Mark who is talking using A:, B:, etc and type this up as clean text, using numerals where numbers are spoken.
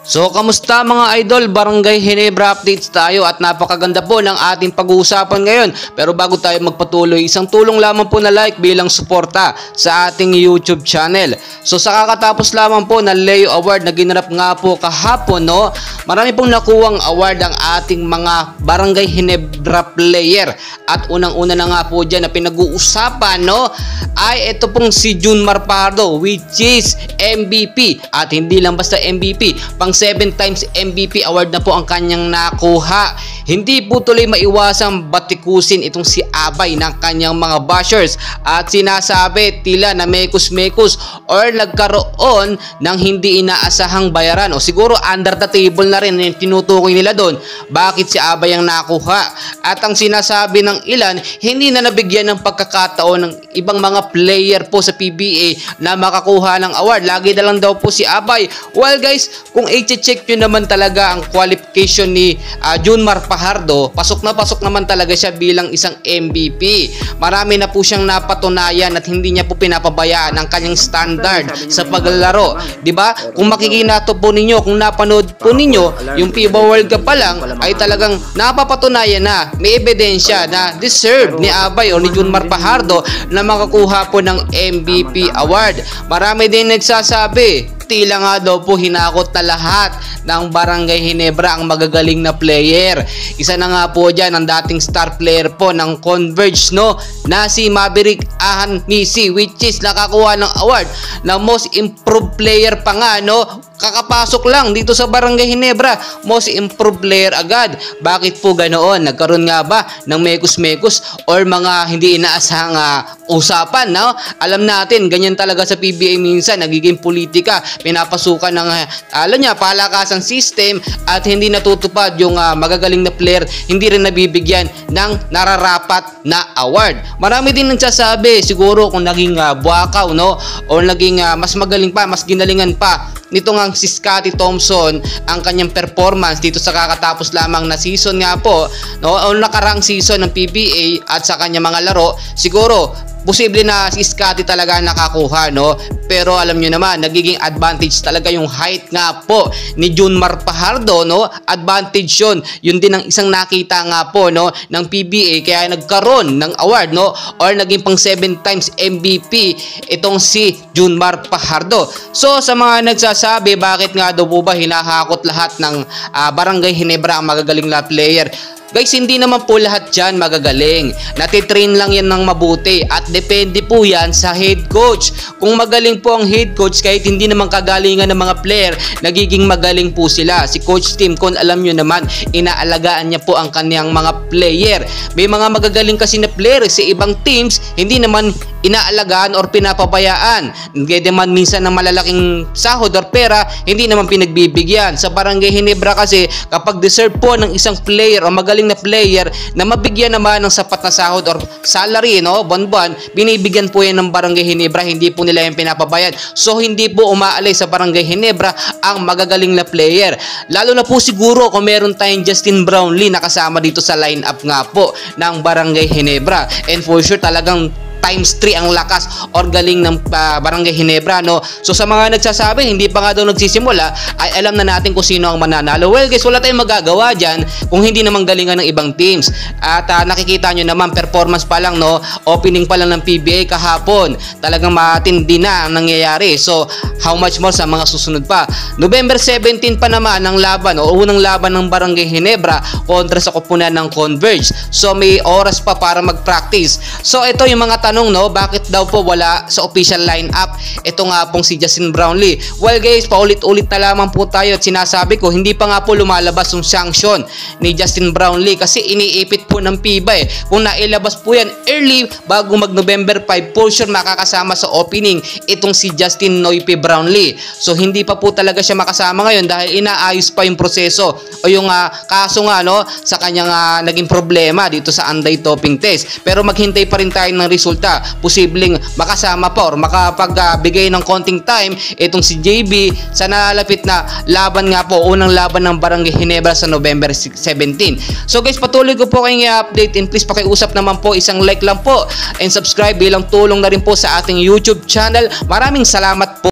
A: So, kamusta mga idol? Barangay Ginebra updates tayo at napakaganda po ng ating pag-uusapan ngayon. Pero bago tayo magpatuloy, isang tulong lamang po na like bilang suporta sa ating YouTube channel. So, sa kakatapos lamang po na Leo Award na ginanap nga po kahapon, no? Marami pong nakuwang award ang ating mga Barangay Ginebra player. At unang-una na nga po dyan na pinag-uusapan, no? Ay ito pong si Junmar Fajardo, which is MVP. At hindi lang basta MVP, pang 7 times MVP award na po ang kanyang nakuha. Hindi po tuloy maiwasang batikusin itong si Abay ng kanyang mga bashers at sinasabi tila na mekus-mekus or nagkaroon ng hindi inaasahang bayaran o siguro under the table na rin yung tinutukoy nila doon bakit si Abay ang nakuha. At ang sinasabi ng ilan, hindi na nabigyan ng pagkakataon ng ibang mga player po sa PBA na makakuha ng award. Lagi na lang daw po si Abay. Well guys, kung i-check nyo naman talaga ang qualification ni Junmar Fajardo, pasok naman talaga siya bilang isang MVP. Marami na po siyang napatunayan at hindi niya po pinapabayaan ang kanyang standard sa paglalaro. Diba? Kung makikinato po ninyo, kung napanood po ninyo, yung FIBA World Cup pa lang ay talagang napapatunayan na may ebidensya na deserve ni Abay o ni Junmar Fajardo na makakuha po ng MVP award. Marami din nagsasabi, tila nga daw po hinakot na lahat ng Barangay Ginebra ang magagaling na player. Isa na nga po dyan ang dating star player po ng Converge, no, na si Maverick Ahan-Misi, which is nakakuha ng award na most improved player pa nga, no. Kakapasok lang dito sa Barangay Ginebra, most improved player agad. Bakit po ganoon? Nagkaroon nga ba ng mekus-mekus or mga hindi inaasahang usapan, no? Alam natin, ganyan talaga sa PBA minsan, nagiging politika, pinapasukan ng palakasang system at hindi natutupad yung magagaling na player, hindi rin nabibigyan ng nararapat na award. Marami din nagsasabi, siguro kung naging buwakaw, no, o naging mas magaling pa, mas ginalingan pa nito nga si Scotty Thompson ang kanyang performance dito sa kakatapos lamang na season nga po, no, o nakarang season ng PBA at sa kanyang mga laro, siguro posible na si Scotty talaga nakakuha, no? Pero alam nyo naman, nagiging advantage talaga yung height nga po ni Junmar Fajardo, no? Advantage yun. Yun din ang isang nakita nga po, no, ng PBA kaya nagkaroon ng award, no? Or naging pang 7 times MVP itong si Junmar Fajardo. So sa mga nagsasabi, bakit nga daw po ba hinahakot lahat ng Barangay Ginebra ang magagaling na player? Guys, hindi naman po lahat dyan magagaling. Natitrain lang yan ng mabuti at depende po yan sa head coach. Kung magaling po ang head coach, kahit hindi naman kagalingan ng mga player, nagiging magaling po sila. Si Coach Tim Con, alam nyo naman, inaalagaan niya po ang kanyang mga player. May mga magagaling kasi na player sa ibang teams, hindi naman inaalagaan or pinapabayaan. Gaya man minsan ng malalaking sahod or pera, hindi naman pinagbibigyan. Sa Barangay Ginebra kasi, kapag deserve po ng isang player o magaling na player na mabigyan naman ng sapat na sahod or salary, no, buwan-buwan, binibigyan po yan ng Barangay Ginebra, hindi po nila yung pinapabayad. So hindi po umaalay sa Barangay Ginebra ang magagaling na player. Lalo na po siguro kung meron tayong Justin Brownlee na kasama dito sa lineup nga po ng Barangay Ginebra. And for sure talagang times 3 ang lakas or galing ng Barangay Ginebra, no. So sa mga nagsasabi hindi pa nga daw nagsisimula, ay alam na natin kung sino ang mananalo. Well guys, wala tayong magagawa dyan kung hindi naman galingan ng ibang teams. At nakikita nyo naman, performance pa lang, no, opening pa lang ng PBA kahapon, talagang matindi na ang nangyayari. So how much more sa mga susunod pa. November 17 pa naman ang laban o unang laban ng Barangay Ginebra kontra sa koponan ng Converge. So may oras pa para mag-practice. So ito yung mga tanong, no, bakit daw po wala sa official lineup ito nga pong si Justin Brownlee? Well guys, paulit-ulit na lamang po tayo at sinasabi ko, hindi pa nga po lumalabas yung sanction ni Justin Brownlee kasi iniipit po ng FIBA eh. Kung nailabas po yan early bago mag November 5, for sure makakasama sa opening itong si Justin Noype Brownlee. So hindi pa po talaga siya makasama ngayon dahil inaayos pa yung proseso o yung kaso nga, no, sa kanyang naging problema dito sa anti-doping test. Pero maghintay pa rin tayo ng result resulta, posibleng makasama pa or makapagbigay ng konting time itong si JB sa nalalapit na laban nga po, unang laban ng Barangay Ginebra sa November 17. So guys, patuloy ko po kayong i-update and please pakiusap naman po, isang like lang po and subscribe bilang tulong na rin po sa ating YouTube channel. Maraming salamat po.